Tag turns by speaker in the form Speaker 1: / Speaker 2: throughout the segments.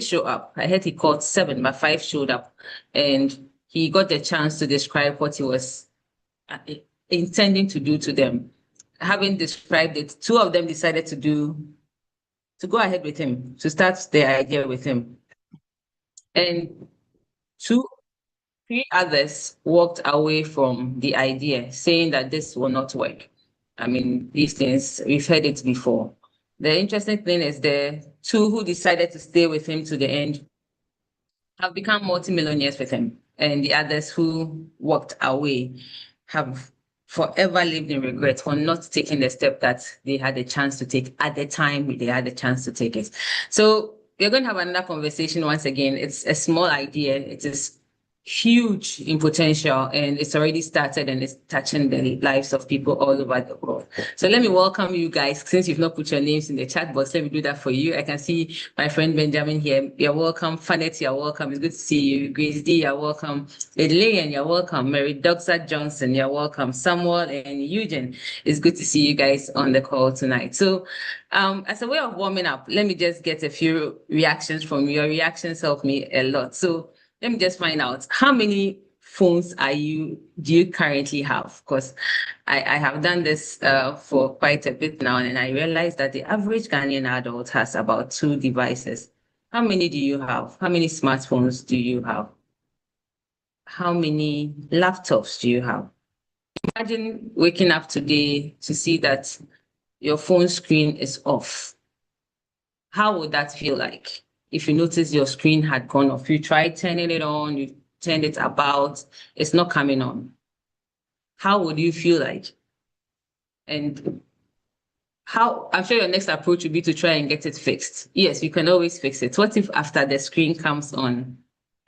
Speaker 1: show up. I heard he called 7, but 5 showed up, and he got the chance to describe what he was uh, intending to do to them. Having described it, 2 of them decided to go ahead with him, to start the idea with him, and two 3 others walked away from the idea, saying that this will not work. I mean, these things, we've heard it before. The interesting thing is the 2 who decided to stay with him to the end have become multimillionaires with him. And the others who walked away have forever lived in regret for not taking the step that they had a chance to take at the time they had a chance to take it. So we're going to have another conversation once again. It's a small idea. It is huge in potential, and it's already started and it's touching the lives of people all over the world. So let me welcome you guys. Since you've not put your names in the chat box, let me do that for you. I can see my friend Benjamin here. You're welcome. Fanet, you're welcome. It's good to see you. Grace D, you're welcome. Lillian, you're welcome. Mary Doxa Johnson, you're welcome. Samuel and Eugene, it's good to see you guys on the call tonight. So as a way of warming up, let me just get a few reactions from you. Your reactions help me a lot. So let me just find out, how many phones do you currently have? Because I have done this for quite a bit now, and I realized that the average Ghanaian adult has about 2 devices. How many do you have? How many smartphones do you have? How many laptops do you have? Imagine waking up today to see that your phone screen is off. How would that feel like? If you notice your screen had gone off, you tried turning it on, you turned it about, it's not coming on. How would you feel like? And I'm sure your next approach would be to try and get it fixed. Yes, you can always fix it. What if after the screen comes on,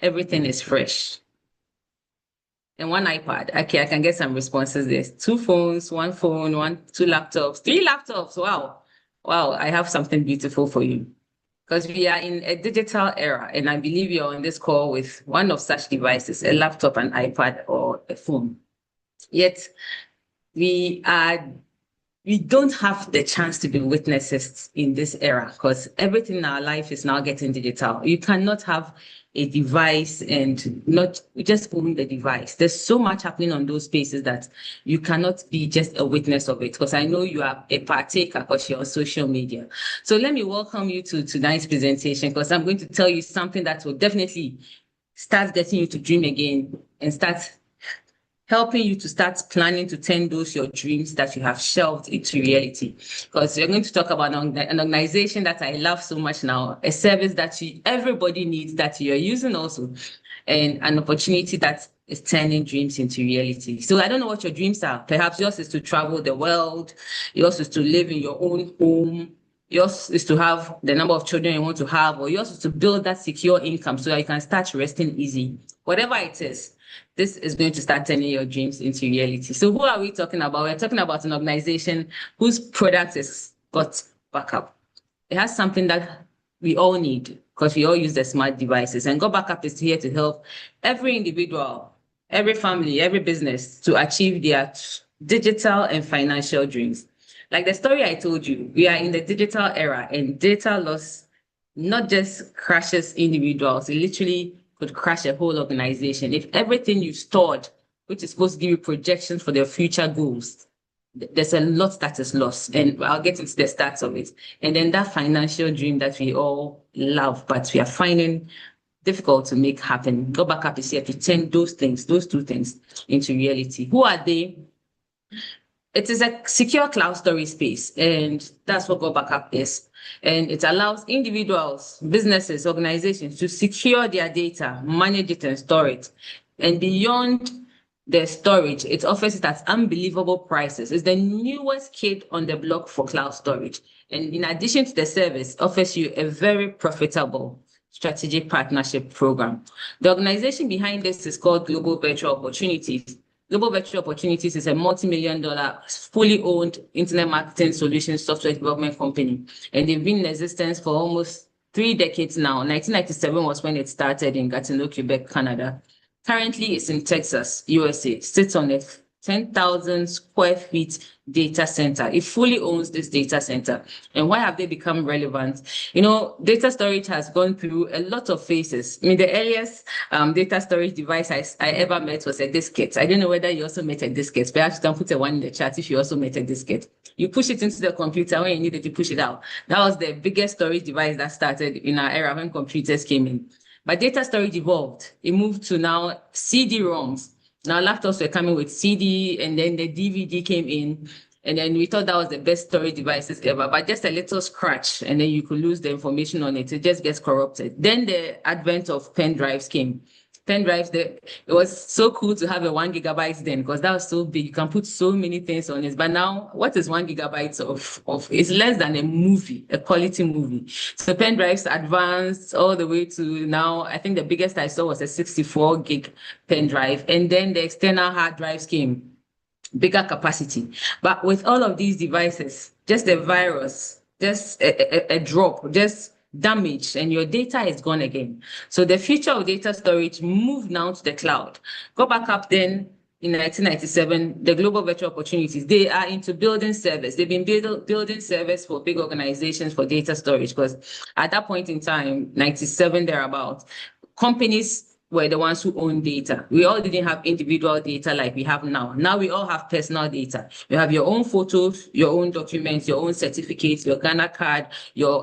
Speaker 1: everything is fresh? And 1 iPad. Okay, I can get some responses there. 2 phones, 1 phone, 2 laptops, 3 laptops. Wow. Wow, I have something beautiful for you. Because we are in a digital era, and I believe you're on this call with one of such devices, a laptop, an iPad, or a phone. Yet we don't have the chance to be witnesses in this era, because everything in our life is now getting digital. You cannot have a device and not just own the device. There's so much happening on those spaces that you cannot be just a witness of it, because I know you are a partaker because you're on social media. So let me welcome you to tonight's presentation, because I'm going to tell you something that will definitely start getting you to dream again and start helping you to start planning to turn those your dreams that you have shelved into reality. Because you're going to talk about an organization that I love so much now, a service that everybody needs, that you're using also, and an opportunity that is turning dreams into reality. So I don't know what your dreams are. Perhaps yours is to travel the world, yours is to live in your own home, yours is to have the number of children you want to have, or yours is to build that secure income so that you can start resting easy. Whatever it is, this is going to start turning your dreams into reality. So who are we talking about? We're talking about an organization whose product is GotBackup. It has something that we all need, because we all use the smart devices. And GotBackup is here to help every individual, every family, every business to achieve their digital and financial dreams. Like the story I told you, we are in the digital era, and data loss not just crashes individuals, it literally could crash a whole organization. If everything you've stored, which is supposed to give you projections for their future goals, there's a lot that is lost. And I'll get into the stats of it. And then that financial dream that we all love, but we are finding difficult to make happen. GotBackup is here to turn those 2 things into reality. Who are they? It is a secure cloud storage space, and that's what GotBackup is. And it allows individuals, businesses, organizations to secure their data, manage it, and store it. And beyond the storage, it offers it at unbelievable prices. It's the newest kid on the block for cloud storage. And in addition to the service, offers you a very profitable strategic partnership program. The organization behind this is called Global Virtual Opportunities. Global Virtual Opportunities is a multi-million-dollar, fully owned internet marketing solutions software development company. And they've been in existence for almost 3 decades now. 1997 was when it started in Gatineau, Quebec, Canada. Currently, it's in Texas, USA. Sits on a 10,000 square feet data center. It fully owns this data center. And why have they become relevant? You know, data storage has gone through a lot of phases. I mean, the earliest data storage device I ever met was a diskette. I don't know whether you also met a diskette. Perhaps you can put a one in the chat if you also met a diskette. You push it into the computer when you needed to push it out. That was the biggest storage device that started in our era when computers came in. But data storage evolved. It moved to now CD-ROMs. Now laptops were coming with CD, and then the DVD came in, and then we thought that was the best storage devices ever, but just a little scratch, and then you could lose the information on it. It just gets corrupted. Then the advent of pen drives came. Pen drives, it was so cool to have a 1 gigabyte then, because that was so big. You can put so many things on it. But now, what is 1 gigabyte of? It's less than a movie, a quality movie. So pen drives advanced all the way to now. I think the biggest I saw was a 64 gig pen drive. And then the external hard drives came, bigger capacity. But with all of these devices, just a virus, just a drop, just damage, and your data is gone again. So the future of data storage moved now to the cloud. GotBackup then in 1997, the global virtual opportunities, they are into building servers. They've been building servers for big organizations for data storage, because at that point in time, 97 thereabouts, companies were the ones who own data. We all didn't have individual data like we have now. Now we all have personal data. You have your own photos, your own documents, your own certificates, your Ghana card,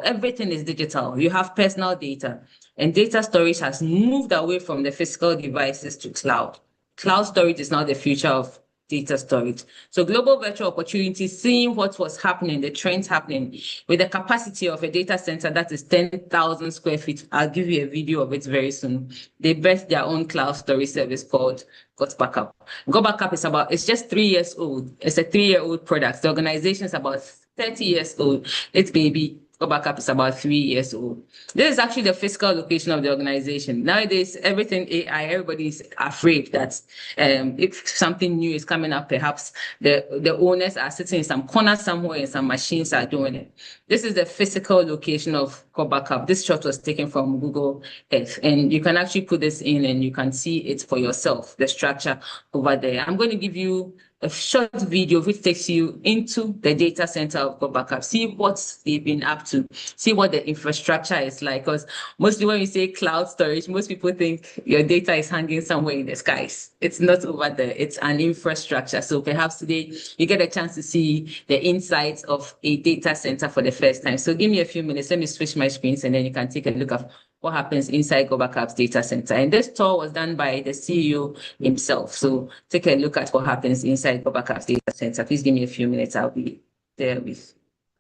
Speaker 1: everything is digital. You have personal data. And data storage has moved away from the physical devices to cloud. Cloud storage is now the future of data storage. So global virtual opportunities, seeing what was happening, the trends happening with the capacity of a data center that is 10,000 square feet. I'll give you a video of it very soon. They birthed their own cloud storage service called GotBackup. GotBackup it's just 3 years old. It's a 3-year-old product. The organization is about 30 years old. It's baby. GotBackup is about 3 years old. This is actually the physical location of the organization. Nowadays, everything AI, everybody's afraid that if something new is coming up, perhaps the owners are sitting in some corner somewhere and some machines are doing it. This is the physical location of GotBackup. This shot was taken from Google Earth, and you can actually put this in and you can see it for yourself, the structure over there. I'm going to give you a short video which takes you into the data center of GotBackup. See what they've been up to. See what the infrastructure is like. Because mostly when we say cloud storage, most people think your data is hanging somewhere in the skies. It's not over there. It's an infrastructure. So perhaps today you get a chance to see the insides of a data center for the first time. So give me a few minutes. Let me switch my screens and then you can take a look at what happens inside GotBackup's data center. And this tour was done by the CEO himself. So take a look at what happens inside GotBackup's data center. Please give me a few minutes. I'll be there with,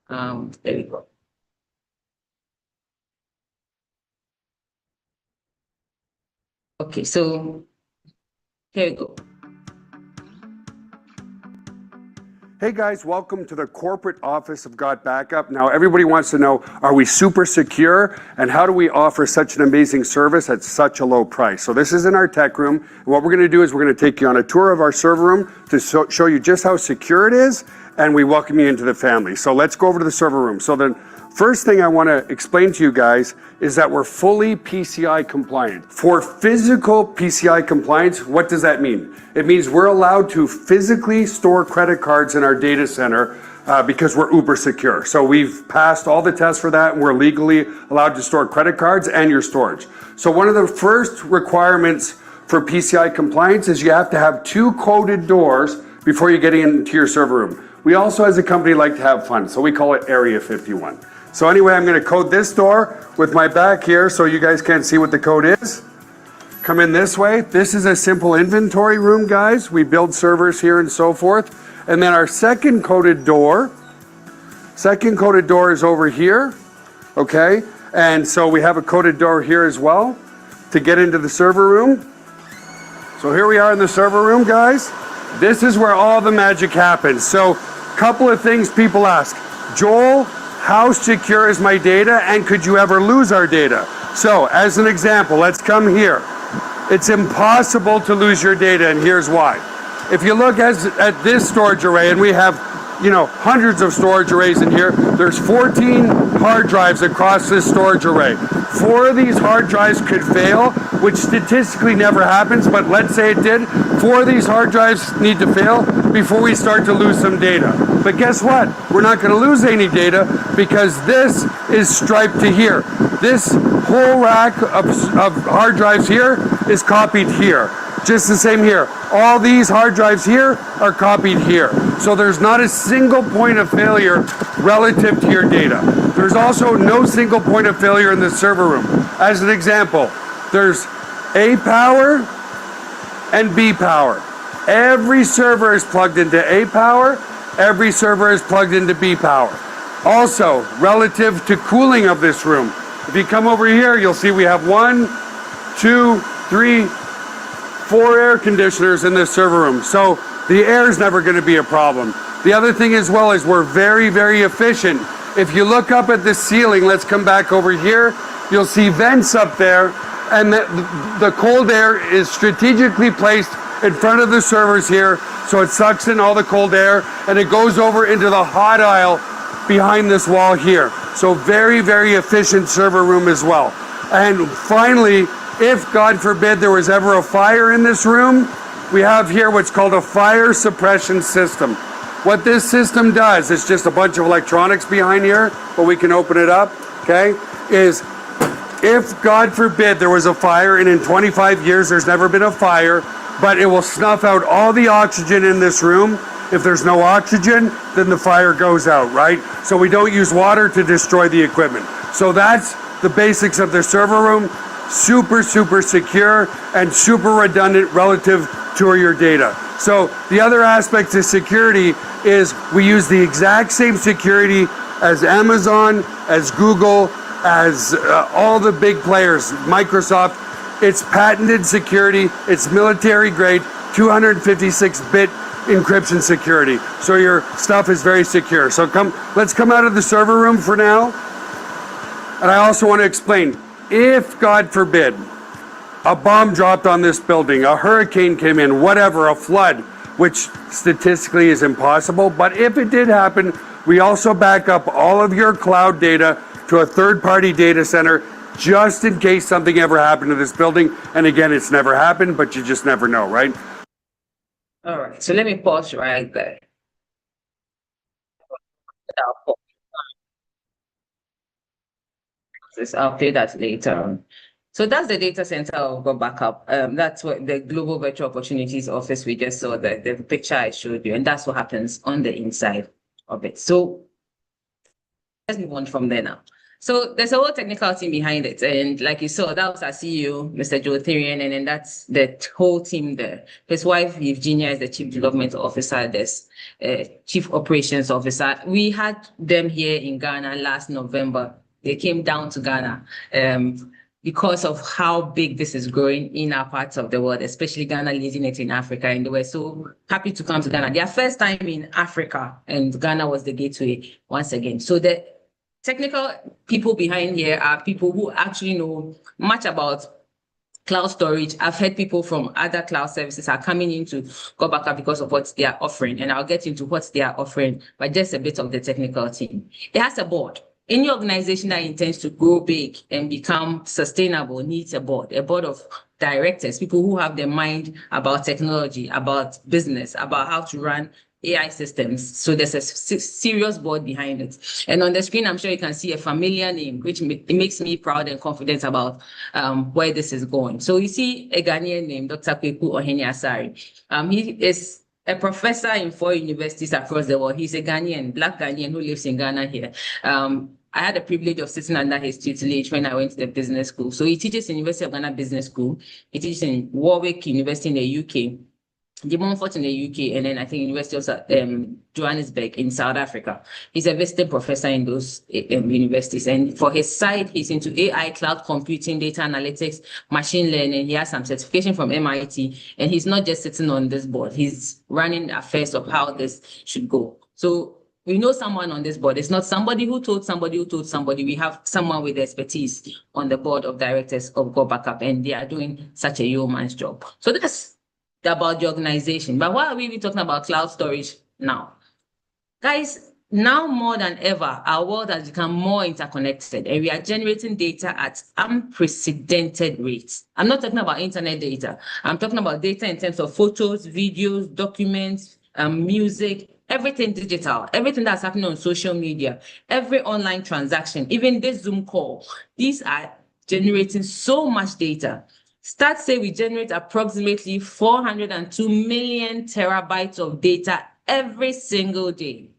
Speaker 1: there we go. Okay, so here we go.
Speaker 2: Hey guys, welcome to the corporate office of GotBackup. Now everybody wants to know, are we super secure and how do we offer such an amazing service at such a low price? So this is in our tech room. And what we're going to do is we're going to take you on a tour of our server room to show you just how secure it is, and we welcome you into the family. So let's go over to the server room. So the first thing I want to explain to you guys is that we're fully PCI compliant. For physical PCI compliance, what does that mean? It means we're allowed to physically store credit cards in our data center because we're uber secure. So we've passed all the tests for that, and we're legally allowed to store credit cards and your storage. So one of the first requirements for PCI compliance is you have to have 2 coded doors before you get into your server room. We also, as a company, like to have fun, so we call it Area 51. So anyway, I'm going to code this door with my back here so you guys can't see what the code is. Come in this way. This is a simple inventory room, guys. We build servers here and so forth. And then our second coded door is over here, okay? And so we have a coded door here as well to get into the server room. So here we are in the server room, guys. This is where all the magic happens. So a couple of things people ask. Joel, how secure is my data, and could you ever lose our data? So as an example, let's come here. It's impossible to lose your data, and here's why. If you look at this storage array, and we have hundreds of storage arrays in here. There's 14 hard drives across this storage array. 4 of these hard drives could fail, which statistically never happens, but let's say it did. 4 of these hard drives need to fail before we start to lose some data. But guess what? We're not going to lose any data because this is striped to here. This whole rack of hard drives here is copied here. Just the same here. All these hard drives here are copied here. So there's not a single point of failure relative to your data. There's also no single point of failure in the server room. As an example, there's A power and B power. Every server is plugged into A power. Every server is plugged into B power. Also, relative to cooling of this room, if you come over here, you'll see we have 1, 2, 3, 4 air conditioners in this server room. So the air is never going to be a problem. The other thing as well is we're very, very efficient. If you look up at the ceiling, let's come back over here, you'll see vents up there, and the cold air is strategically placed in front of the servers here, so it sucks in all the cold air, and it goes over into the hot aisle behind this wall here. So very, very efficient server room as well. And finally, if God forbid there was ever a fire in this room, we have here what's called a fire suppression system. What this system does, it's just a bunch of electronics behind here, but we can open it up, okay, is if God forbid there was a fire, and in 25 years there's never been a fire, but it will snuff out all the oxygen in this room. If there's no oxygen, then the fire goes out, right? So we don't use water to destroy the equipment. So that's the basics of the server room. Super, super secure and super redundant relative to your data. So the other aspect to security is we use the exact same security as Amazon, as Google, as all the big players, Microsoft. It's patented security. It's military grade, 256-bit encryption security. So your stuff is very secure. So let's come out of the server room for now. And I also want to explain, if God forbid a bomb dropped on this building, a hurricane came in, whatever, a flood, which statistically is impossible, but if it did happen, we also back up all of your cloud data to a third-party data center just in case something ever happened to this building. And again, it's never happened, but you just never know, right?
Speaker 1: All right, so let me pause right there. I'll play that later. So that's the data center of GotBackup. That's what the Global Virtual Opportunities Office we just saw, the picture I showed you, and that's what happens on the inside of it. So let's move on from there now. So there's a whole technical team behind it. And like you saw, that was our CEO, Mr. Joe Therian, and then that's the whole team there. His wife, Virginia, is the Chief Development Officer, there's Chief Operations Officer. We had them here in Ghana last November. They came down to Ghana because of how big this is growing in our parts of the world, especially Ghana leading it in Africa. And they were so happy to come to Ghana. Their first time in Africa, and Ghana was the gateway once again. So the technical people behind here are people who actually know much about cloud storage. I've heard people from other cloud services are coming into GotBackup because of what they are offering, and I'll get into what they are offering, but just a bit of the technical team. It has a board. Any organization that intends to grow big and become sustainable needs a board of directors, people who have their mind about technology, about business, about how to run AI systems. So there's a serious board behind it. And on the screen, I'm sure you can see a familiar name, which it makes me proud and confident about where this is going. So you see a Ghanaian name, Dr. Kweku Ohene-Asari. He is a professor in 4 universities across the world. He's a Ghanaian, Black Ghanaian who lives in Ghana here. I had the privilege of sitting under his tutelage when I went to the business school. So he teaches in University of Ghana Business School. He teaches in Warwick University in the UK, De Montfort in the UK, and then I think University of Johannesburg in South Africa. He's a visiting professor in those universities. And for his side, he's into AI, cloud computing, data analytics, machine learning. He has some certification from MIT, and he's not just sitting on this board. He's running affairs of how this should go. So we know someone on this board. It's not somebody who told somebody who told somebody. We have someone with expertise on the board of directors of GotBackup, and they are doing such a yeoman's job. So that's about the organization. But why are we talking about cloud storage now? Guys, now more than ever, our world has become more interconnected and we are generating data at unprecedented rates. I'm not talking about internet data. I'm talking about data in terms of photos, videos, documents, music, everything digital, everything that's happening on social media, every online transaction, even this Zoom call. These are generating so much data. Stats say we generate approximately 402 million terabytes of data every single day.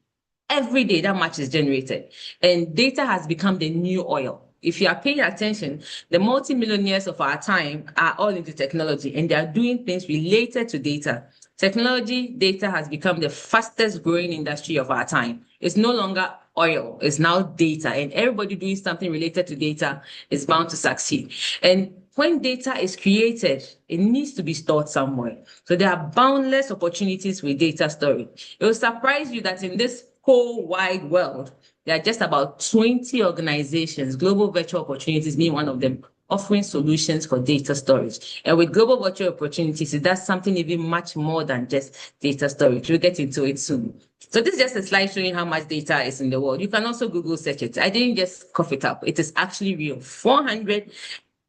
Speaker 1: Every day, that much is generated. And data has become the new oil. If you are paying attention, the multimillionaires of our time are all into technology and they are doing things related to data. Technology, data has become the fastest growing industry of our time. It's no longer oil, it's now data. And everybody doing something related to data is bound to succeed. And when data is created, it needs to be stored somewhere. So there are boundless opportunities with data storage. It will surprise you that in this whole wide world, there are just about 20 organizations, Global Virtual Opportunities being one of them, offering solutions for data storage. And with Global Virtual Opportunities, that's something even much more than just data storage. We'll get into it soon. So this is just a slide showing how much data is in the world. You can also Google search it. I didn't just cough it up. It is actually real. 400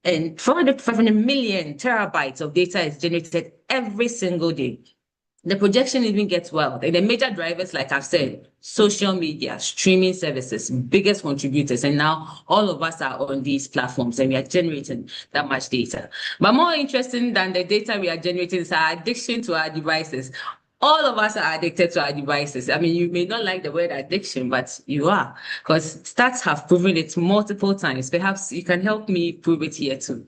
Speaker 1: to 500 million terabytes of data is generated every single day. The projection even gets wild. And the major drivers, like I've said, social media, streaming services, biggest contributors. And now all of us are on these platforms and we are generating that much data. But more interesting than the data we are generating is our addiction to our devices. All of us are addicted to our devices. I mean, you may not like the word addiction, but you are, because stats have proven it multiple times. Perhaps you can help me prove it here too.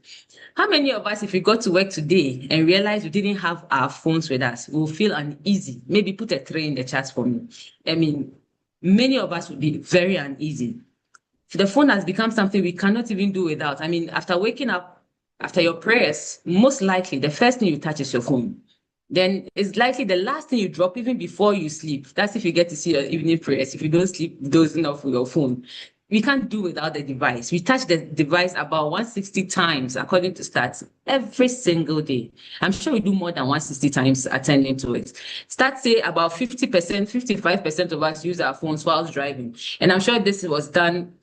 Speaker 1: How many of us, if we got to work today and realize we didn't have our phones with us, will feel uneasy? Maybe put a 3 in the chat for me. I mean, many of us would be very uneasy. The phone has become something we cannot even do without. I mean, after waking up, after your prayers, most likely the first thing you touch is your phone. Then it's likely the last thing you drop even before you sleep. That's if you get to see your evening prayers. If you don't sleep dozing off with your phone. We can't do without the device. We touch the device about 160 times, according to stats, every single day. I'm sure we do more than 160 times attending to it. Stats say about 50%, 55% of us use our phones whilst driving. And I'm sure this was done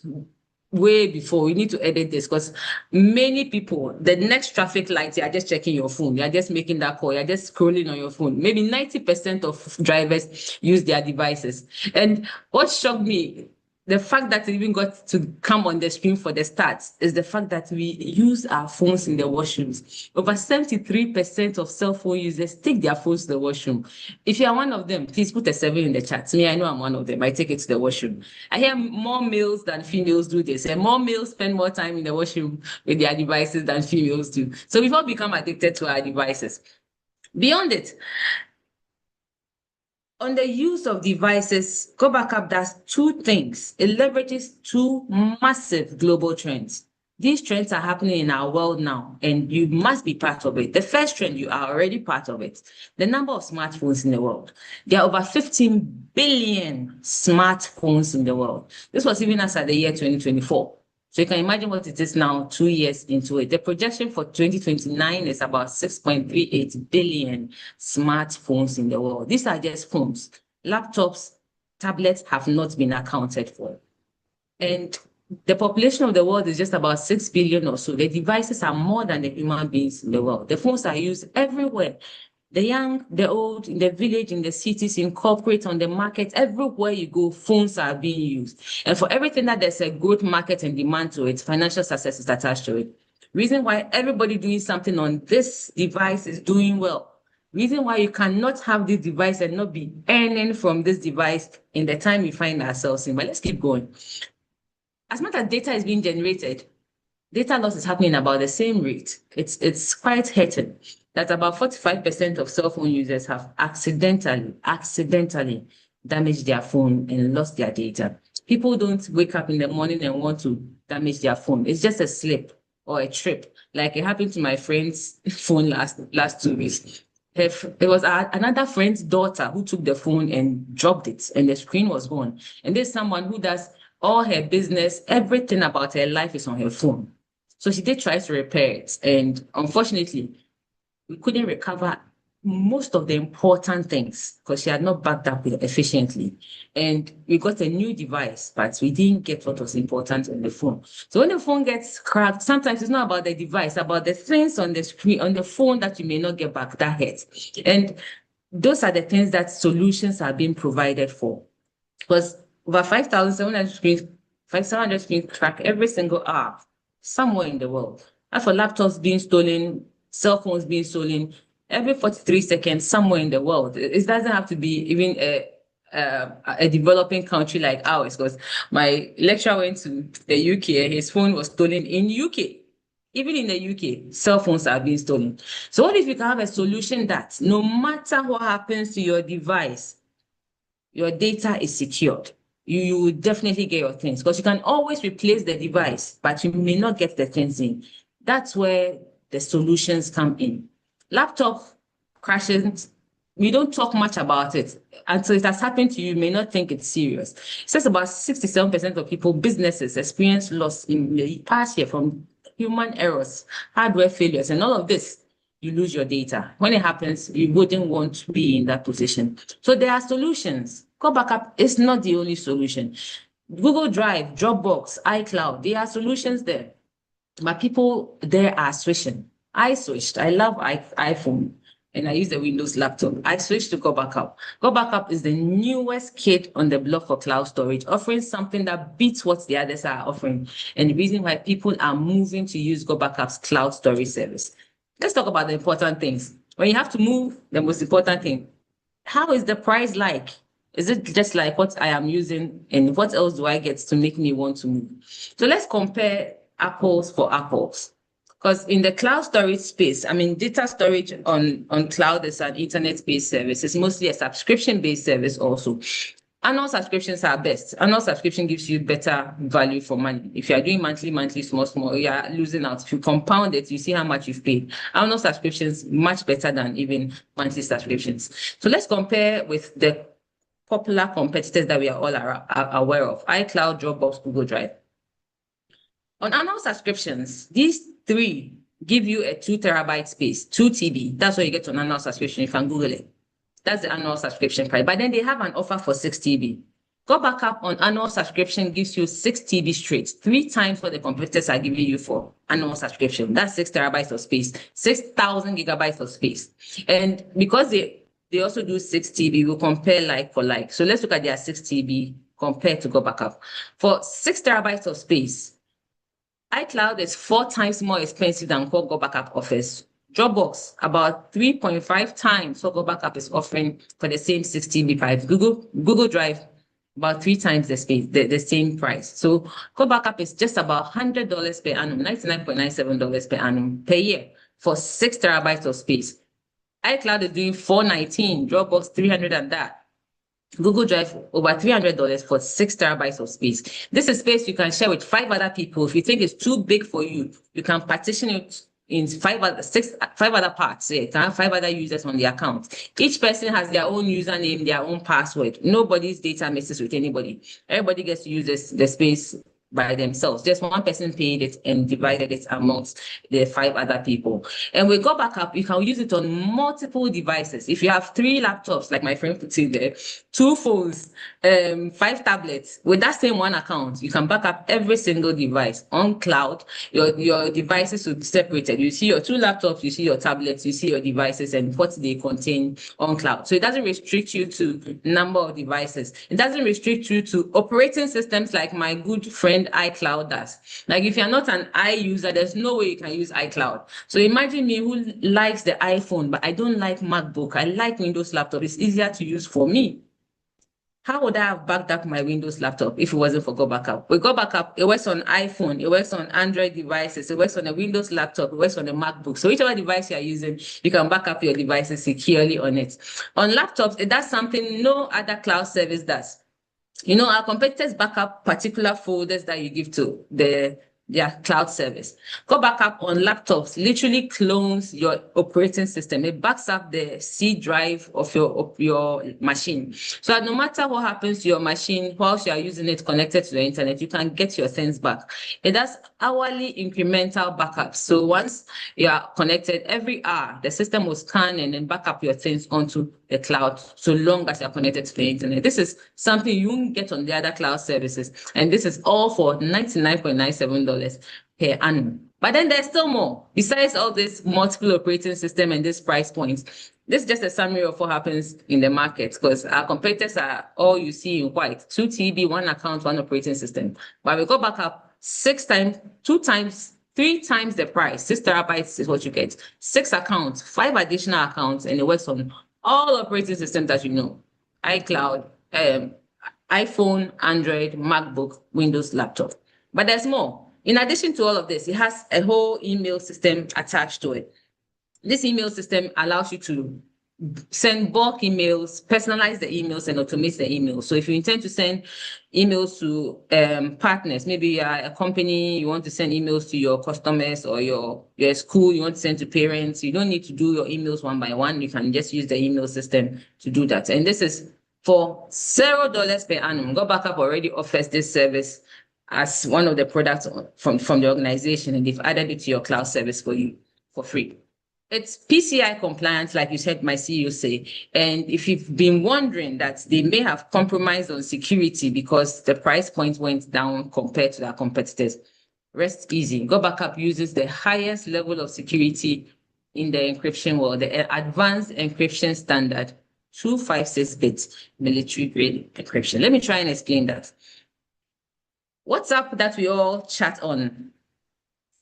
Speaker 1: way before. We need to edit this because many people, the next traffic light, you are just checking your phone. You are just making that call. You are just scrolling on your phone. Maybe 90% of drivers use their devices. And what shocked me, the fact that it even got to come on the screen for the stats is the fact that we use our phones in the washrooms. Over 73% of cell phone users take their phones to the washroom. If you are one of them, please put a 7 in the chat. Me, I know I'm one of them. I take it to the washroom. I hear more males than females do this, and more males spend more time in the washroom with their devices than females do. So we've all become addicted to our devices. Beyond it, on the use of devices, GotBackup does 2 things. It leverages 2 massive global trends. These trends are happening in our world now, and you must be part of it. The first trend, you are already part of it. The number of smartphones in the world. There are over 15 billion smartphones in the world. This was even as at the year 2024. So you can imagine what it is now, 2 years into it. The projection for 2029 is about 6.38 billion smartphones in the world. These are just phones. Laptops, tablets have not been accounted for. And the population of the world is just about 6 billion or so. The devices are more than the human beings in the world. The phones are used everywhere. The young, the old, in the village, in the cities, in corporate, on the market, everywhere you go, phones are being used. And for everything that there's a good market and demand to it, financial success is attached to it. Reason why everybody doing something on this device is doing well. Reason why you cannot have this device and not be earning from this device in the time we find ourselves in. But let's keep going. As much as data is being generated, data loss is happening about the same rate. It's quite hurting that about 45% of cell phone users have accidentally damaged their phone and lost their data. People don't wake up in the morning and want to damage their phone. It's just a slip or a trip. Like it happened to my friend's phone last 2 weeks. It was another friend's daughter who took the phone and dropped it and the screen was gone. And there's someone who does all her business, everything about her life is on her phone. So she did try to repair it. And unfortunately, we couldn't recover most of the important things because she had not backed up efficiently. And we got a new device, but we didn't get what was important on the phone. So when the phone gets cracked, sometimes it's not about the device, about the things on the screen, on the phone that you may not get back that hurts. And those are the things that solutions are being provided for. Because over 5,700 screens, 5,700 screens crack every single hour somewhere in the world. And for laptops being stolen, cell phones being stolen, every 43 seconds somewhere in the world. It doesn't have to be even a developing country like ours, because my lecturer went to the UK and his phone was stolen in UK. Even in the UK, cell phones are being stolen. So what if you can have a solution that no matter what happens to your device, your data is secured? You will definitely get your things because you can always replace the device, but you may not get the things in. That's where the solutions come in. Laptop crashes, we don't talk much about it. Until it has happened to you, you may not think it's serious. It says about 67% of people, businesses, experience loss in the past year from human errors, hardware failures, and all of this. You lose your data. When it happens, you wouldn't want to be in that position. So there are solutions. GotBackup is not the only solution. Google Drive, Dropbox, iCloud, there are solutions there. But people there are switching. I switched. I love iPhone and I use the Windows laptop. I switched to GotBackup. GotBackup is the newest kid on the block for cloud storage, offering something that beats what the others are offering. And the reason why people are moving to use GotBackup's cloud storage service. Let's talk about the important things. When you have to move, the most important thing, how is the price like? Is it just like what I am using and what else do I get to make me want to move? So let's compare apples for apples. Because in the cloud storage space, I mean, data storage on cloud is an internet-based service. It's mostly a subscription-based service also. Annual subscriptions are best. Annual subscription gives you better value for money. If you are doing monthly, small, you are losing out. If you compound it, you see how much you've paid. Annual subscriptions much better than even monthly subscriptions. So let's compare with the popular competitors that we are all aware of: iCloud, Dropbox, Google Drive. On annual subscriptions, these three give you a 2 terabyte space, 2 TB. That's what you get on annual subscription. You can Google it. That's the annual subscription price. But then they have an offer for 6 TB. GotBackup on annual subscription gives you 6 TB straight, 3 times what the competitors are giving you for annual subscription. That's 6 terabytes of space, 6,000 gigabytes of space. And because they also do 6 TB, we'll compare like for like. So let's look at their 6 TB compared to GotBackup. For 6 terabytes of space, iCloud is 4 times more expensive than what GotBackup offers. Dropbox, about 3.5 times what GotBackup is offering for the same 6 TB price. Google Drive, about 3 times the space, the same price. So GotBackup is just about $100 per annum, $99.97 per annum per year for 6 terabytes of space. iCloud is doing $419, Dropbox $300 and that. Google Drive over $300 for 6 terabytes of space. This is space you can share with 5 other people. If you think it's too big for you, you can partition it in 5 other parts. Yeah, you can have 5 other users on the account. Each person has their own username, their own password. Nobody's data messes with anybody. Everybody gets to use the space by themselves. Just one person paid it and divided it amongst the 5 other people. And with GotBackup, you can use it on multiple devices. If you have 3 laptops, like my friend put in there, 2 phones, 5 tablets, with that same one account, you can back up every single device on cloud. Your devices will be separated. You see your 2 laptops, you see your tablets, you see your devices and what they contain on cloud. So it doesn't restrict you to number of devices. It doesn't restrict you to operating systems like my good friend iCloud does. Like if you're not an I user, there's no way you can use iCloud. So imagine me who likes the iPhone, but I don't like MacBook. I like Windows laptop. It's easier to use for me. How would I have backed up my Windows laptop if it wasn't for GotBackup? With GotBackup, it works on iPhone, it works on Android devices, it works on a Windows laptop, it works on a MacBook. So whichever device you are using, you can back up your devices securely on it. On laptops, it does something no other cloud service does. You know, our competitors back up particular folders that you give to the their cloud service. GotBackup on laptops literally clones your operating system. It backs up the C drive of your machine. So that no matter what happens to your machine whilst you are using it connected to the internet, you can get your things back. It does hourly incremental backups. So once you are connected, every hour, the system will scan and then back up your things onto the cloud so long as you're connected to the internet. This is something you won't get on the other cloud services. And this is all for $99.97 per annum. But then there's still more. Besides all this multiple operating system and this price point, this is just a summary of what happens in the market, because our competitors are all you see in white: 2 TB, 1 account, 1 operating system. But we go back up 6 times, 2 times, 3 times the price. 6 terabytes is what you get. 6 accounts, 5 additional accounts, and it works on all operating systems that you know: iCloud, iPhone, Android, MacBook, Windows laptop. But there's more. In addition to all of this, it has a whole email system attached to it. This email system allows you to send bulk emails, personalize the emails, and automate the emails. So if you intend to send emails to partners, maybe you are a company, you want to send emails to your customers, or your school, you want to send to parents, you don't need to do your emails one by one. You can just use the email system to do that. And this is for $0 per annum. GotBackup already offers this service as one of the products from the organization, and they've added it to your cloud service for you for free. It's PCI compliant, like you said, my CEO say. And if you've been wondering that they may have compromised on security because the price point went down compared to their competitors, rest easy. GotBackup uses the highest level of security in the encryption world, the advanced encryption standard, 256-bit military-grade encryption. Let me try and explain that. WhatsApp that we all chat on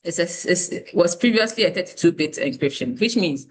Speaker 1: was previously a 32-bit encryption, which means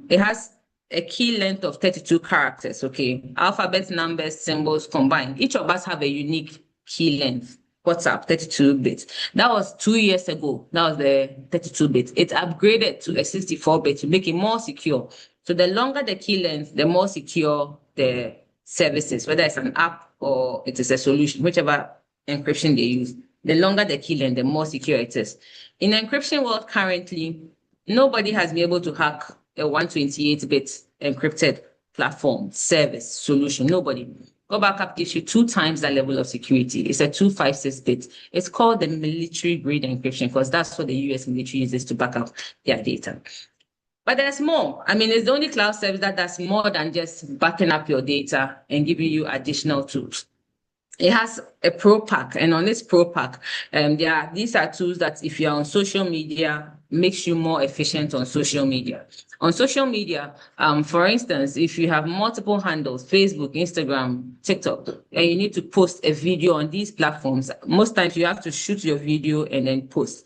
Speaker 1: it has a key length of 32 characters, okay? Alphabet, numbers, symbols combined. Each of us have a unique key length. WhatsApp, 32-bit. That was 2 years ago. That was the 32-bit. It upgraded to a 64-bit to make it more secure. So the longer the key length, the more secure the services, whether it's an app or it is a solution, whichever encryption they use. The longer the key length, the more secure it is. In the encryption world currently, nobody has been able to hack a 128-bit encrypted platform, service, solution. Nobody. GotBackup gives you 2 times that level of security. It's a 256-bit. It's called the military-grade encryption because that's what the US military uses to back up their data. But there's more. I mean, it's the only cloud service that does more than just backing up your data and giving you additional tools. It has a pro pack, and on this pro pack, these are tools that if you're on social media, makes you more efficient on social media. On social media, for instance, if you have multiple handles, Facebook, Instagram, TikTok, and you need to post a video on these platforms, most times you have to shoot your video and then post.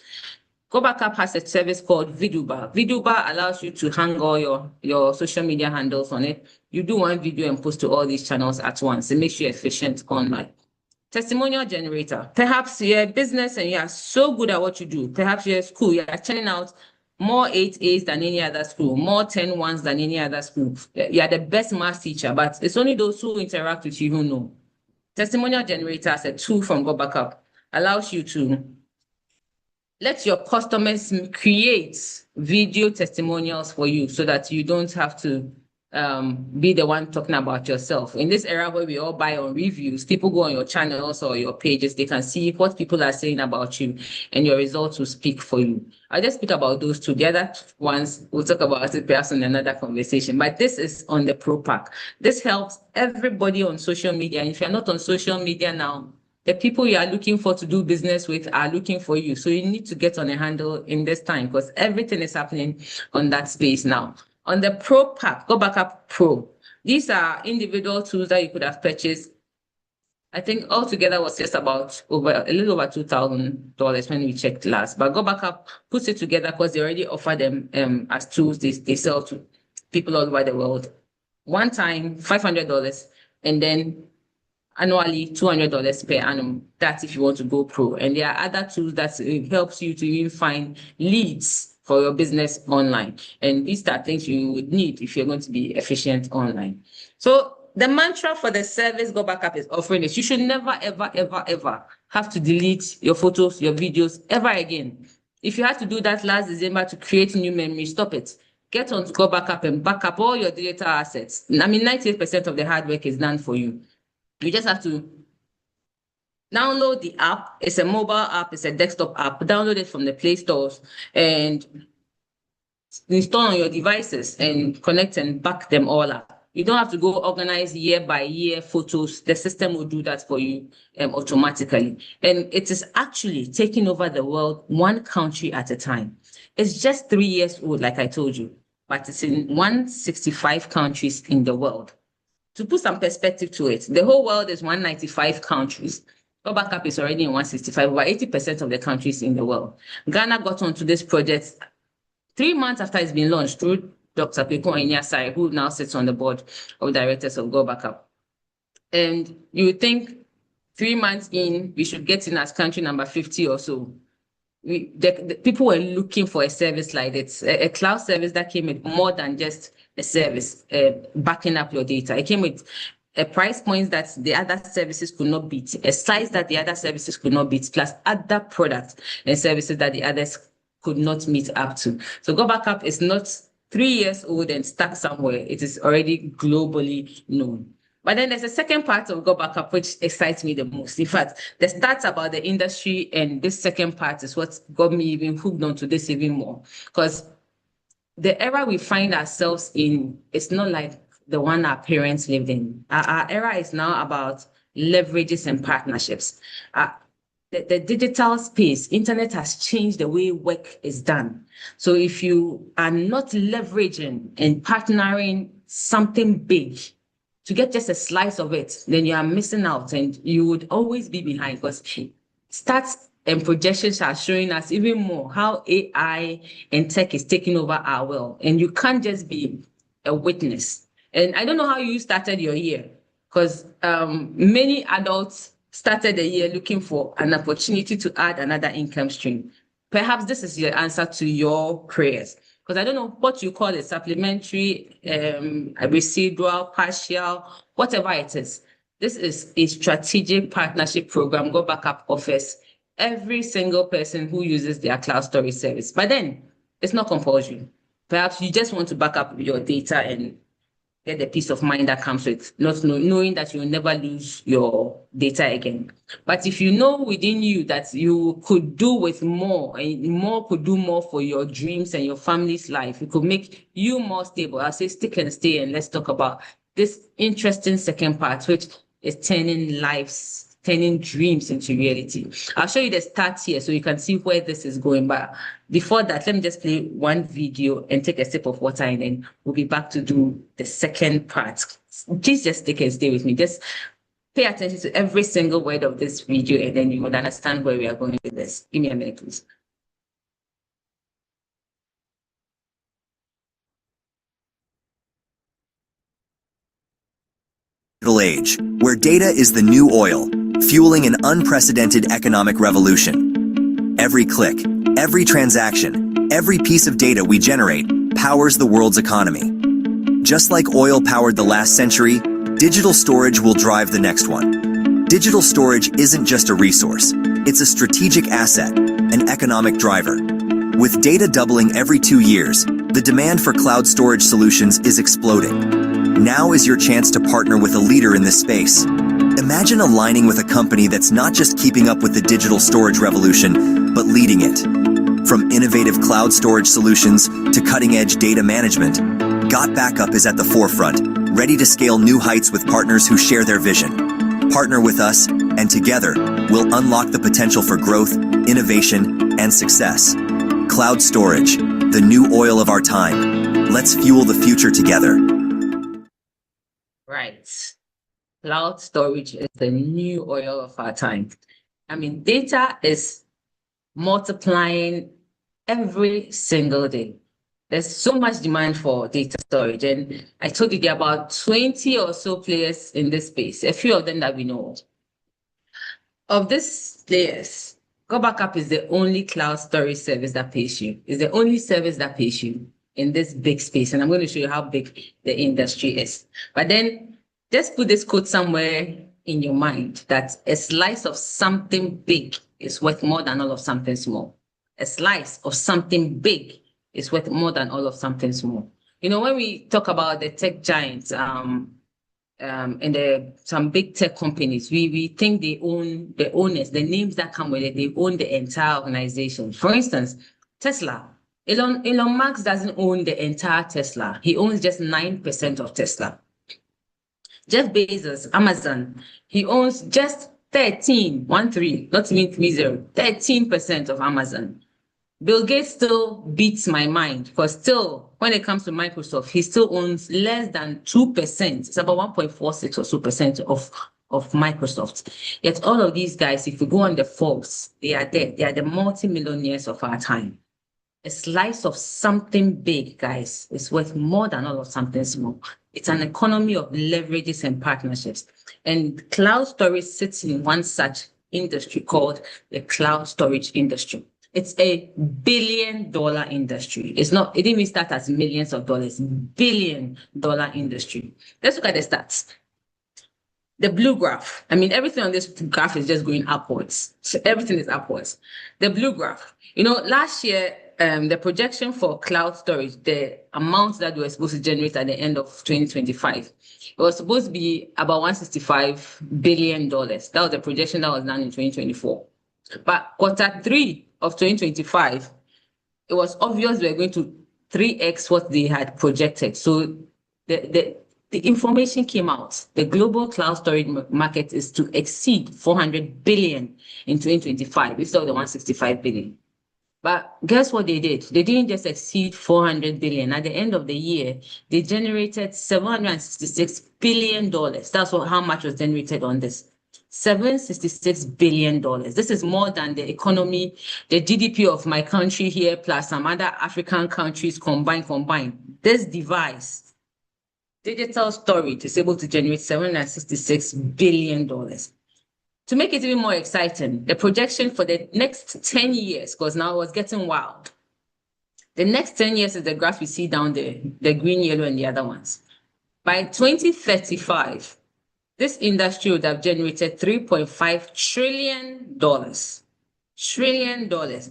Speaker 1: GotBackup has a service called Video Bar. Video Bar allows you to hang all your social media handles on it. You do one video and post to all these channels at once. It makes you efficient online. Testimonial generator. Perhaps you're a business and you are so good at what you do. Perhaps you're a school, you are churning out more 8As than any other school, more 10-1s than any other school. You are the best math teacher, but it's only those who interact with you who know. Testimonial generator as a tool from GotBackup allows you to let your customers create video testimonials for you so that you don't have to be the one talking about yourself. In this era where we all buy on reviews, people go on your channels or your pages, they can see what people are saying about you and your results will speak for you. I'll just speak about those two. The other ones, we'll talk about it perhaps in another conversation, but this is on the Pro Pack. This helps everybody on social media. And if you're not on social media now, the people you are looking for to do business with are looking for you. So you need to get on a handle in this time because everything is happening on that space now. On the Pro Pack, GotBackup Pro, these are individual tools that you could have purchased. I think altogether was just about a little over $2,000 when we checked last. But GotBackup puts it together because they already offer them as tools they sell to people all over the world. One time, $500, and then annually $200 per annum. That's if you want to go pro. And there are other tools that helps you to even find leads for your business online. And these are things you would need if you're going to be efficient online. So the mantra for the service GotBackup is offering is you should never, ever, ever, ever have to delete your photos, your videos ever again. If you had to do that last December to create new memory, stop it. Get on to GotBackup and back up all your digital assets. I mean, 98% of the hard work is done for you. You just have to download the app. It's a mobile app, it's a desktop app. Download it from the Play stores and install on your devices and connect and back them all up. You don't have to go organize year by year photos. The system will do that for you automatically. And it is actually taking over the world one country at a time. It's just 3 years old, like I told you, but it's in 165 countries in the world. To put some perspective to it, the whole world is 195 countries. GotBackup is already in 165, over 80% of the countries in the world. Ghana got onto this project 3 months after it's been launched through Dr. Peko Enyasai, who now sits on the board of directors of GotBackup. And you would think 3 months in, we should get in as country number 50 or so. The people were looking for a service like this, a cloud service that came with more than just a service, backing up your data. It came with a price point that the other services could not beat, a size that the other services could not beat, plus other products and services that the others could not meet up to. So GotBackup is not 3 years old and stuck somewhere. It is already globally known. But then there's a second part of GotBackup which excites me the most. In fact, the stats about the industry and this second part is what got me even hooked onto this even more. Because the era we find ourselves in is not like the one our parents lived in. Our era is now about leverages and partnerships. The digital space, internet has changed the way work is done. So if you are not leveraging and partnering something big to get just a slice of it, then you are missing out and you would always be behind, because stats and projections are showing us even more how AI and tech is taking over our world. And you can't just be a witness. And I don't know how you started your year, because many adults started the year looking for an opportunity to add another income stream. Perhaps this is your answer to your prayers, because I don't know what you call it, supplementary, residual, partial, whatever it is. This is a strategic partnership program GotBackup offers every single person who uses their cloud storage service. But then it's not compulsory. Perhaps you just want to back up your data and get the peace of mind that comes with not knowing that you'll never lose your data again. But if you know within you that you could do with more, and more could do more for your dreams and your family's life, it could make you more stable. I'll say stick and stay, and let's talk about this interesting second part, which is turning dreams into reality. I'll show you the stats here so you can see where this is going. But before that, let me just play one video and take a sip of water, and then we'll be back to do the second part. Please just stick and stay with me. Just pay attention to every single word of this video, and then you will understand where we are going with this. Give me a minute, please.
Speaker 3: Age, where data is the new oil, fueling an unprecedented economic revolution. Every click, every transaction, every piece of data we generate powers the world's economy. Just like oil powered the last century, digital storage will drive the next one. Digital storage isn't just a resource, it's a strategic asset, an economic driver. With data doubling every 2 years, the demand for cloud storage solutions is exploding. Now is your chance to partner with a leader in this space. Imagine aligning with a company that's not just keeping up with the digital storage revolution, but leading it. From innovative cloud storage solutions to cutting-edge data management, GotBackup is at the forefront, ready to scale new heights with partners who share their vision. Partner with us, and together, we'll unlock the potential for growth, innovation, and success. Cloud storage, the new oil of our time. Let's fuel the future together.
Speaker 1: Right. Cloud storage is the new oil of our time. I mean, data is multiplying every single day. There's so much demand for data storage. And I told you there are about 20 or so players in this space, a few of them that we know of. Of these players, GotBackup is the only cloud storage service that pays you. It's the only service that pays you in this big space. And I'm going to show you how big the industry is. But then just put this code somewhere in your mind that a slice of something big is worth more than all of something small. A slice of something big is worth more than all of something small. You know, when we talk about the tech giants, and some big tech companies, we think they own the owners, the names that come with it, they own the entire organization. For instance, Tesla. Elon Musk doesn't own the entire Tesla. He owns just 9% of Tesla. Jeff Bezos, Amazon, he owns just 13, 1-3, not even 30, 13% of Amazon. Bill Gates still beats my mind because still, when it comes to Microsoft, he still owns less than 2%. It's about 1.46 or so percent of Microsoft. Yet all of these guys, if you go on the Forbes, they are there. They are the multi-millionaires of our time. A slice of something big, guys, is worth more than all of something small. It's an economy of leverages and partnerships. And cloud storage sits in one such industry called the cloud storage industry. It's a $1 billion industry. It didn't even start as millions of dollars, $1 billion industry. Let's look at the stats. The blue graph, I mean, everything on this graph is just going upwards. So everything is upwards. The blue graph, you know, last year, the projection for cloud storage, the amount that we were supposed to generate at the end of 2025, it was supposed to be about $165 billion. That was the projection that was done in 2024. But Q3 of 2025, it was obvious we were going to 3x what they had projected. So the information came out. The global cloud storage market is to exceed 400 billion in 2025 instead of the 165 billion. But guess what they did? They didn't just exceed 400 billion. At the end of the year, they generated $766 billion. That's how much was generated on this. $766 billion. This is more than the economy, the GDP of my country here, plus some other African countries combined. This device, digital storage, is able to generate $766 billion. To make it even more exciting, the projection for the next 10 years, because now it was getting wild. The next 10 years is the graph you see down there, the green, yellow, and the other ones. By 2035, this industry would have generated $3.5 trillion.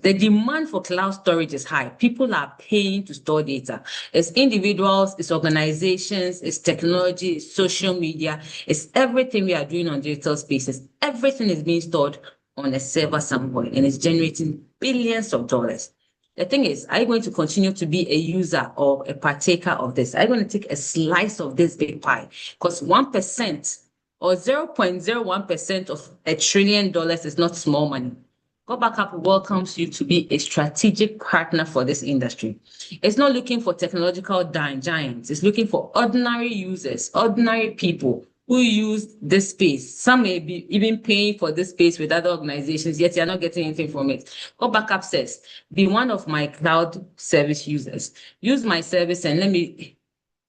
Speaker 1: The demand for cloud storage is high. People are paying to store data. It's individuals, it's organizations, it's technology, it's social media, it's everything we are doing on digital spaces. Everything is being stored on a server somewhere and it's generating billions of dollars. The thing is, are you going to continue to be a user or a partaker of this? Are you going to take a slice of this big pie? Because 1% or 0.01% of $1 trillion is not small money. GotBackup welcomes you to be a strategic partner for this industry. It's not looking for technological giants. It's looking for ordinary users, ordinary people who use this space. Some may be even paying for this space with other organizations, yet you're not getting anything from it. GotBackup says, be one of my cloud service users. Use my service and let me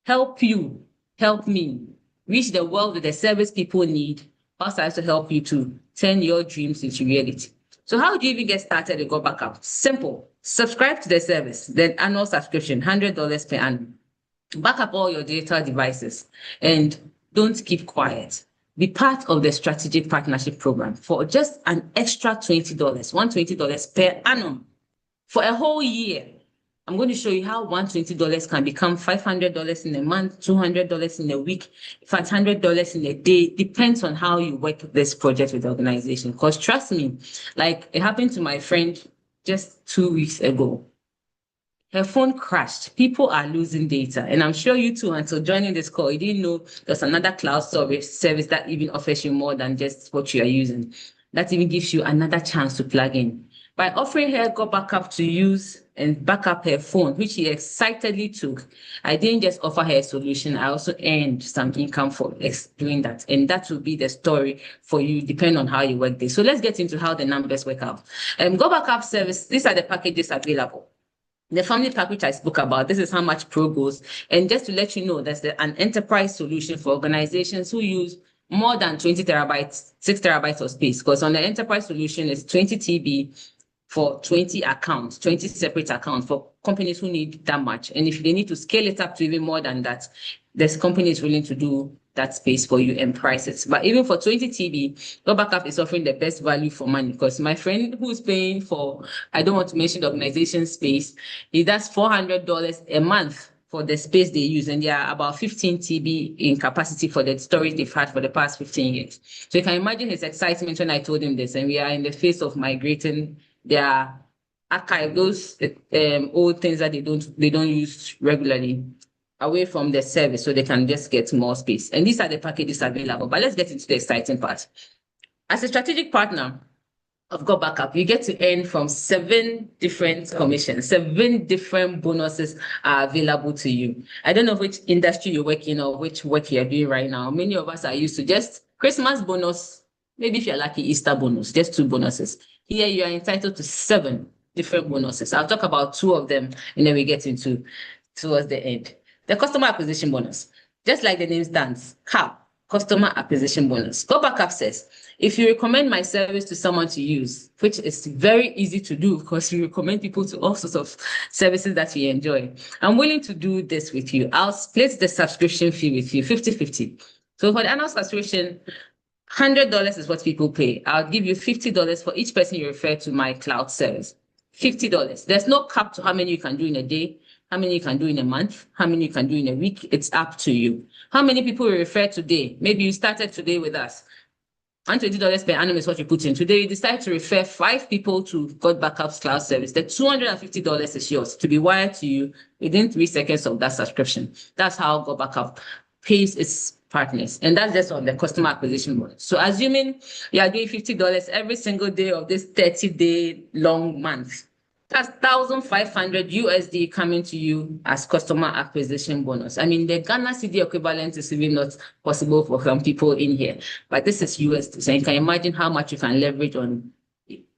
Speaker 1: help me reach the world with the service people need, whilst I also help you to turn your dreams into reality. So how do you even get started with GotBackup? Simple. Subscribe to the service, then annual subscription, $100 per annum. Back up all your digital devices and don't keep quiet. Be part of the strategic partnership program for just an extra $20, $120 per annum for a whole year. I'm going to show you how $120 can become $500 in a month, $200 in a week, $500 in a day. Depends on how you work this project with the organization. Because trust me, like it happened to my friend just 2 weeks ago. Her phone crashed. People are losing data. And I'm sure you too, until joining this call, you didn't know there's another cloud service that even offers you more than just what you are using. That even gives you another chance to plug in. By offering her GotBackup to use and back up her phone, which she excitedly took, I didn't just offer her a solution, I also earned some income for doing that. And that will be the story for you, depending on how you work this. So let's get into how the numbers work out. GotBackup service, these are the packages available. The family pack, which I spoke about, this is how much Pro goes. And just to let you know, that's an enterprise solution for organizations who use more than 20 terabytes, 6 terabytes of space. Because on the enterprise solution, it's 20 TB for 20 accounts, 20 separate accounts for companies who need that much. And if they need to scale it up to even more than that, this company is willing to do that space for you and price it. But even for 20 TB, GotBackup is offering the best value for money, because my friend who's paying for, I don't want to mention the organization space, he does $400 a month for the space they use, and they are about 15 TB in capacity for the storage they've had for the past 15 years. So you can imagine his excitement when I told him this, and we are in the phase of migrating their archive, those old things that they don't use regularly, away from the service so they can just get more space. And these are the packages available. But let's get into the exciting part. As a strategic partner of GotBackup, you get to earn from 7 different commissions. 7 different bonuses are available to you. I don't know which industry you're working or which work you're doing right now. Many of us are used to just Christmas bonus, maybe if you're lucky, Easter bonus, just 2 bonuses. Here you are entitled to 7 different bonuses. I'll talk about 2 of them and then we get into towards the end. The customer acquisition bonus, just like the name stands, CAP, customer acquisition bonus. GotBackup says, if you recommend my service to someone to use, which is very easy to do because we recommend people to all sorts of services that we enjoy, I'm willing to do this with you. I'll split the subscription fee with you, 50-50. So for the annual subscription, $100 is what people pay. I'll give you $50 for each person you refer to my cloud service. $50. There's no cap to how many you can do in a day, how many you can do in a month, how many you can do in a week. It's up to you. How many people you refer today? Maybe you started today with us. $120 per annum is what you put in. Today, you decide to refer 5 people to GotBackup's cloud service. The $250 is yours to be wired to you within 3 seconds of that subscription. That's how GotBackup pays its partners. And that's just on the customer acquisition bonus. So assuming you are doing $50 every single day of this 30-day long month, that's $1,500 coming to you as customer acquisition bonus. I mean, the Ghana cedi equivalent is even not possible for some people in here, but this is USD. So you can imagine how much you can leverage on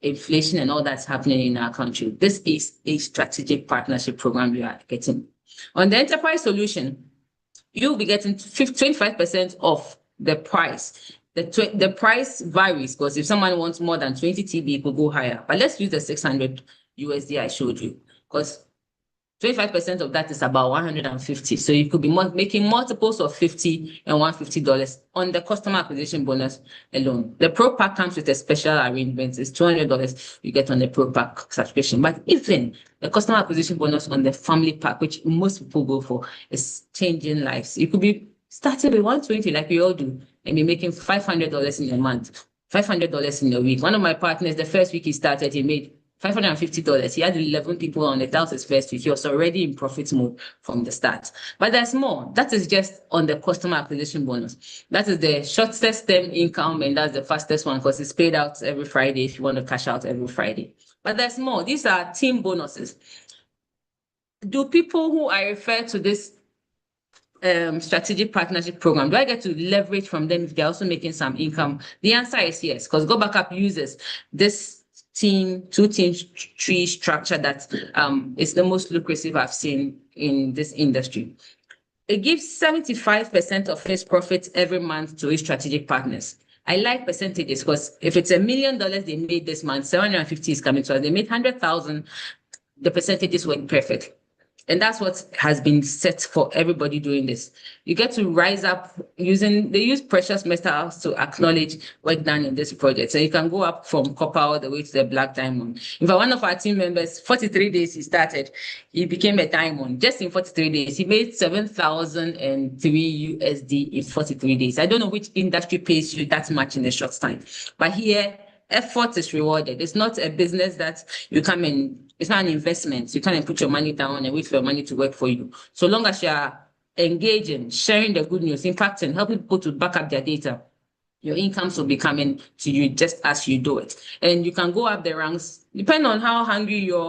Speaker 1: inflation and all that's happening in our country. This is a strategic partnership program you are getting. On the enterprise solution, you'll be getting 25% off the price. The price varies because if someone wants more than 20 TB, it could go higher. But let's use the $600 I showed you, because 25% of that is about 150. So you could be making multiples of $50 and $150 on the customer acquisition bonus alone. The Pro Pack comes with a special arrangement. It's $200 you get on the Pro Pack subscription. But even the customer acquisition bonus on the family pack, which most people go for, is changing lives. You could be starting with 120 like we all do and be making $500 in a month, $500 in a week. One of my partners, the first week he started, he made $550. He had 11 people on it. That was his first week. He was already in profit mode from the start. But there's more. That is just on the customer acquisition bonus. That is the shortest term income, and that's the fastest one because it's paid out every Friday if you want to cash out every Friday. But there's more. These are team bonuses. Do people who I refer to this strategic partnership program, do I get to leverage from them if they're also making some income? The answer is yes, because GotBackup uses this two-team tree structure that is the most lucrative I've seen in this industry. It gives 75% of its profits every month to its strategic partners. I like percentages because if it's $1 million they made this month, 750 is coming to us. They made 100,000. The percentages went perfect. And that's what has been set for everybody doing this. You get to rise up they use precious metals to acknowledge work done in this project. So you can go up from copper all the way to the black diamond. In fact, one of our team members, 43 days he started, he became a diamond. Just in 43 days, he made $7,003 in 43 days. I don't know which industry pays you that much in a short time. But here, effort is rewarded. It's not a business that you come in. It's not an investment. You can't put your money down and wait for your money to work for you. So long as you are engaging, sharing the good news, impacting, helping people to back up their data, your incomes will be coming to you just as you do it. And you can go up the ranks, depending on how hungry you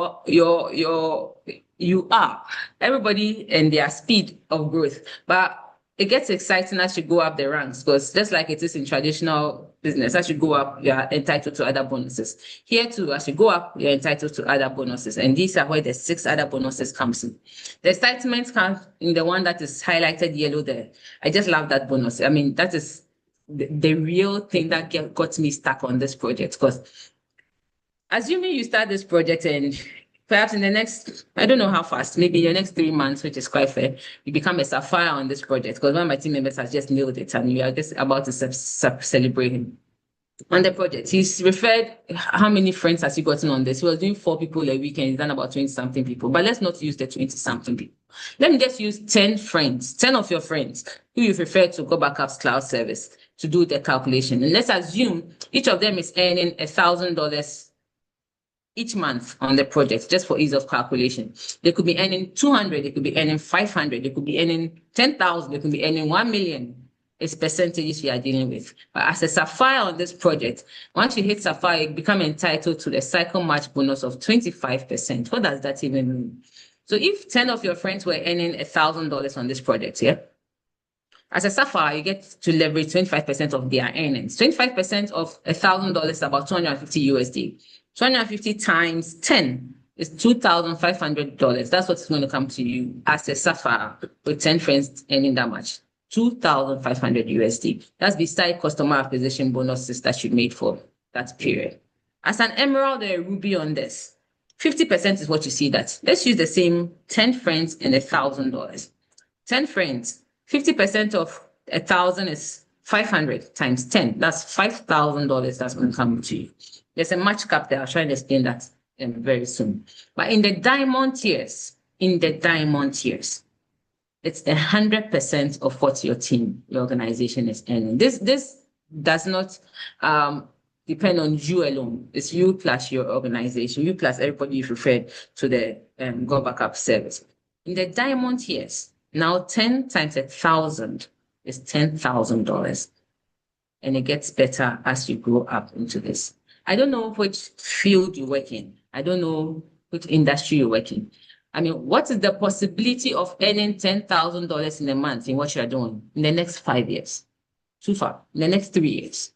Speaker 1: are. Everybody and their speed of growth. But it gets exciting as you go up the ranks, because just like it is in traditional business, as you go up, you are entitled to other bonuses. Here too, as you go up, you're entitled to other bonuses. And these are where the 6 other bonuses comes in. The excitement comes in the one that is highlighted yellow there. I just love that bonus. I mean, that is the real thing that got me stuck on this project. Because assuming you start this project and perhaps in the next, I don't know how fast, maybe in the next 3 months, which is quite fair, you become a sapphire on this project, because one of my team members has just nailed it and we are just about to celebrate him. On the project, he's referred, how many friends has he gotten on this? He was doing 4 people a week and he's done about 20 something people. But let's not use the 20 something people. Let me just use 10 friends, 10 of your friends who you've referred to GotBackup's cloud service to do the calculation. And let's assume each of them is earning $1,000 each month on the project, just for ease of calculation. They could be earning 200, they could be earning 500, they could be earning 10,000, they could be earning 1 million. It's percentages we are dealing with. But as a sapphire on this project, once you hit sapphire, you become entitled to the cycle match bonus of 25%. What does that even mean? So if 10 of your friends were earning $1,000 on this project, yeah, as a sapphire, you get to leverage 25% of their earnings. 25% of $1,000 is about 250 USD. 250 times 10 is $2,500. That's what's going to come to you as a sapphire with 10 friends earning that much. 2,500 USD. That's beside customer acquisition bonuses that you made for that period. As an emerald or a ruby on this, 50% is what you see that. Let's use the same 10 friends and $1,000. 10 friends, 50% of 1,000 is 500 times 10. That's $5,000 that's going to come to you. There's a match cap there. I'll try and explain that very soon. But in the diamond tiers, it's 100% of what your team, your organization is earning. This does not depend on you alone. It's you plus your organization, you plus everybody you've referred to the GotBackup service. In the diamond tiers, now 10 times 1,000 is $10,000. And it gets better as you grow up into this. I don't know which field you work in. I don't know which industry you work in. I mean, what is the possibility of earning $10,000 in a month in what you're doing in the next 5 years? Too far. In the next 3 years.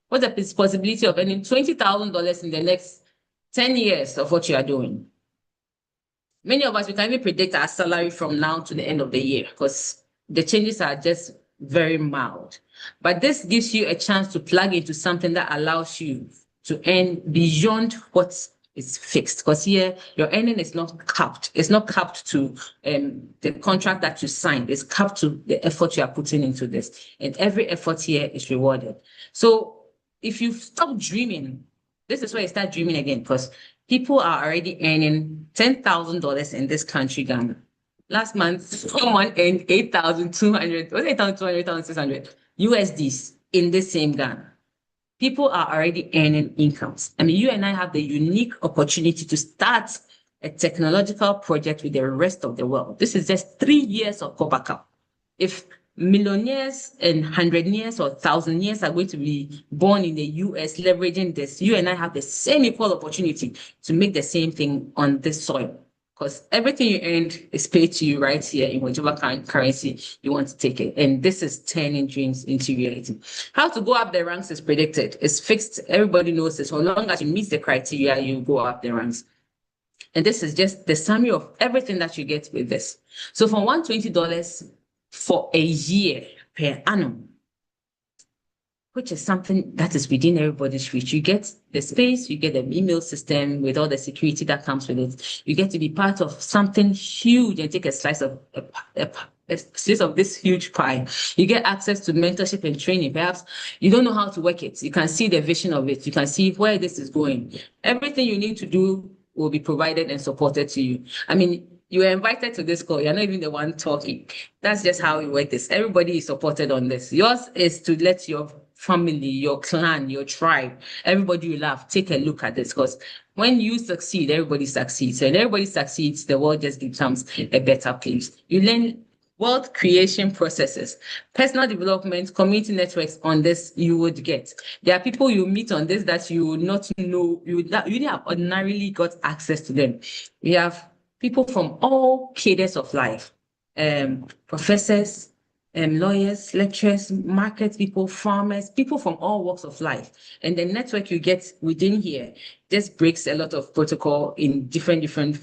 Speaker 1: What's the possibility of earning $20,000 in the next 10 years of what you are doing? Many of us, we can even predict our salary from now to the end of the year because the changes are just very mild. But this gives you a chance to plug into something that allows you to earn beyond what is fixed, because here your earning is not capped. It's not capped to the contract that you signed. It's capped to the effort you are putting into this. And every effort here is rewarded. So if you stop dreaming, this is where you start dreaming again, because people are already earning $10,000 in this country, Ghana. Last month, someone earned 8,200, was it 8,200, 8,600 USDs in this same Ghana. People are already earning incomes. I mean, you and I have the unique opportunity to start a technological project with the rest of the world. This is just 3 years of GotBackup. If millionaires and hundredaires or thousandaires are going to be born in the US leveraging this, you and I have the same equal opportunity to make the same thing on this soil. Because everything you earned is paid to you right here in whichever currency you want to take it. And this is turning dreams into reality. How to go up the ranks is predicted. It's fixed. Everybody knows this. So long as you meet the criteria, you go up the ranks. And this is just the summary of everything that you get with this. So for $120 for a year per annum, which is something that is within everybody's reach. You get the space, you get the email system with all the security that comes with it. You get to be part of something huge and take a slice of this huge pie. You get access to mentorship and training. Perhaps you don't know how to work it. You can see the vision of it. You can see where this is going. Everything you need to do will be provided and supported to you. I mean, you are invited to this call. You're not even the one talking. That's just how we work this. Everybody is supported on this. Yours is to let your family, your clan, your tribe, everybody you love, take a look at this, because when you succeed, everybody succeeds. And everybody succeeds, the world just becomes a better place. You learn wealth creation processes, personal development, community networks on this you would get. There are people you meet on this that you would not know, you would have ordinarily got access to them. We have people from all cadres of life, professors, lawyers, lecturers, market people, farmers, people from all walks of life. And the network you get within here just breaks a lot of protocol in different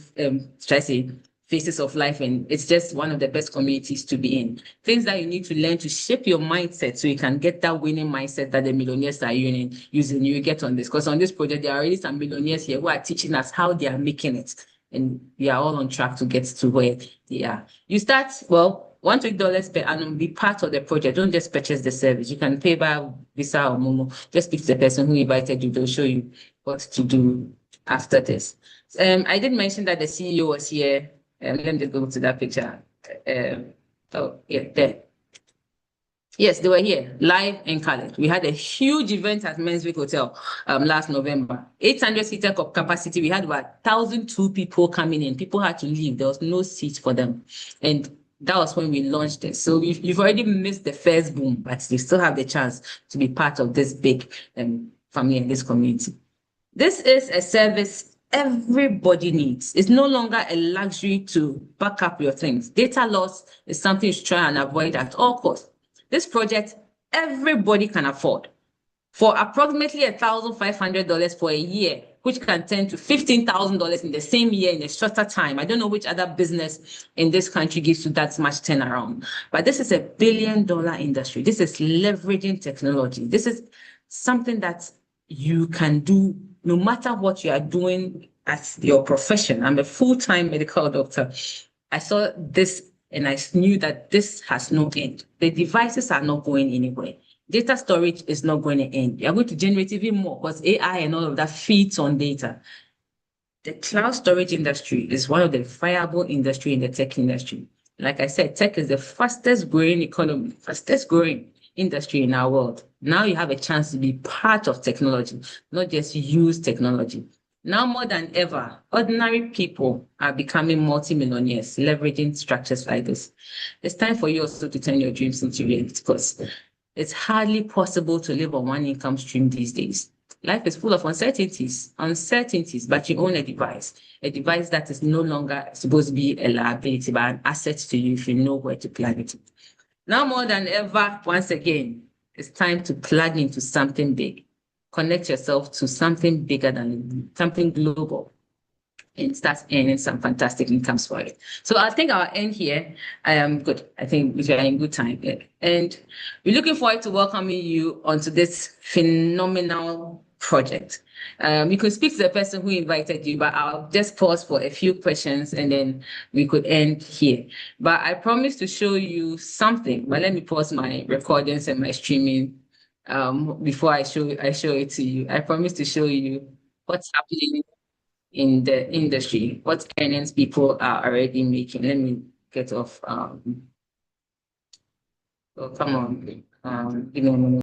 Speaker 1: phases of life. And it's just one of the best communities to be in. Things that you need to learn to shape your mindset so you can get that winning mindset that the millionaires are using. You get on this. Because on this project, there are already some millionaires here who are teaching us how they are making it. and we are all on track to get to where they are. You start, well, $1 per annum, be part of the project. Don't just purchase the service. You can pay by Visa or Momo. Just speak to the person who invited you. They'll show you what to do after this. I did mention that the CEO was here. Let me just go to that picture. Oh, yeah, there. Yes, they were here, live and colored. We had a huge event at Menswick Hotel last November. 800-seater capacity. We had about 1,002 people coming in. People had to leave. There was no seat for them. And that was when we launched it. So you've already missed the first boom, but you still have the chance to be part of this big family and this community. This is a service everybody needs. It's no longer a luxury to back up your things. Data loss is something you should try and avoid at all costs. This project, everybody can afford. For approximately $1,500 for a year, which can turn to $15,000 in the same year in a shorter time. I don't know which other business in this country gives you that much turnaround. But this is a billion-dollar industry. This is leveraging technology. This is something that you can do no matter what you are doing as your profession. I'm a full-time medical doctor. I saw this and I knew that this has no end. The devices are not going anywhere. Data storage is not going to end. You're going to generate even more because AI and all of that feeds on data. The cloud storage industry is one of the viable industry in the tech industry. Like I said, tech is the fastest growing economy, fastest growing industry in our world. Now you have a chance to be part of technology, not just use technology. Now more than ever, ordinary people are becoming multimillionaires, leveraging structures like this. It's time for you also to turn your dreams into reality because it's hardly possible to live on one income stream these days. Life is full of uncertainties, but you own a device that is no longer supposed to be a liability, but an asset to you if you know where to plug it. Now more than ever, once again, it's time to plug into something big. Connect yourself to something bigger than something global and start earning some fantastic incomes for it. So I think I'll end here. I am good. I think we are in good time. And we're looking forward to welcoming you onto this phenomenal project. You could speak to the person who invited you, but I'll just pause for a few questions and then we could end here. But I promise to show you something. But let me pause my recordings and my streaming before I show it to you. I promise to show you what's happening in the industry, what earnings people are already making. Let me get off. Oh, come on. Give me a minute.